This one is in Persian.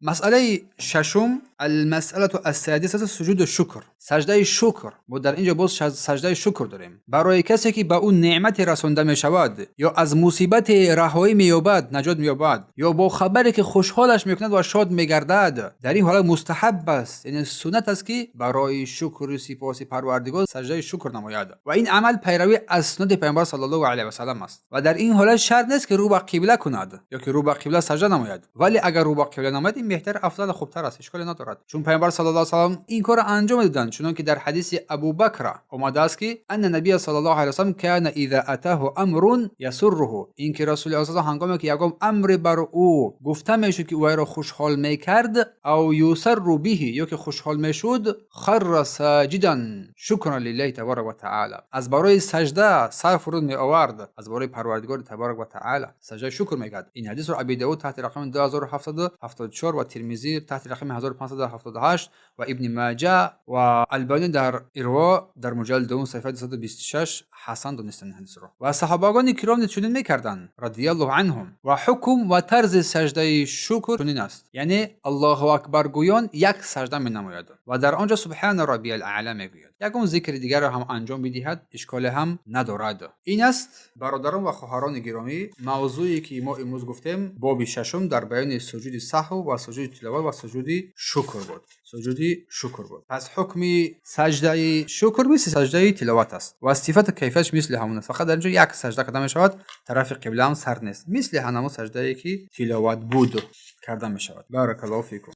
مسئله ششم المسئله السادسه سجود شکر، سجده شکر. ما در اینجا باز سجده شکر داریم برای کسی که به اون نعمت رسانده می شود یا از مصیبت رهایی می یابد، نجات می یابد، یا با خبری که خوشحالش می کند و شاد می گردد. در این حالت مستحب است، یعنی سنت است که برای شکر و سپاس پروردگار سجده شکر نماید و این عمل پیروی از سنت پیامبر صلی الله علیه و سلم است. و در این حالت شرط نیست که رو به قبله کند یا که رو به قبله سجده نماید، ولی اگر رو به قبله نماید این بهتر، افضل، خوبتر است، اشکالی ندارد. چون پیامبر صلی الله علیه و سلم این کار انجام دادند، چون که در حدیث ابوبکر اومده است که ان نبی صلی الله علیه و سلم کان اذا اتاه امر یسره، این که رسول الله صلی الله علیه و هنگامی که یگام امر بر او گفته میشد که او را خوشحال میکرد، او یسر به، یا که خوشحال میشد، خر ساجدا شکر لله تبارک و تعالی، از برای سجده سر فرود می آورد، از برای پروردگار تبارک و تعالی سجده شکر میکرد. این حدیث رو ابی داود تحت رقم 2774 و ترمذی تحت رقم 1578 و ابن ماجه و البانی در اروا در مجلد دوم صفحه 226 حسن دونستن حدیث رو. و صحابگان کرام چنین میکردند رضی الله عنهم. و حکم و طرز سجده شکر چنین است، یعنی الله اکبر گویان یک سجده می نماید و در آنجا سبحان ربی الاعلی میگوید. یکم ذکر دیگر را هم انجام بدهد، اشکال هم ندارد. این است برادران و خواهران گرامی موضوعی که ما امروز گفتیم، باب ششم در بیان سجود سهو و سجود تلاوت و سجود شکر بود. سجود شکر بود. پس حکم سجده شکر مثل سجده تلاوت است و صفت کیفیتش مثل همون است، فقط در اینجا یک سجده کردن می شود، طرف قبله هم سر نیست، مثل همون سجده ای که تلاوت بود کرده می شود. بارک الله فیکم.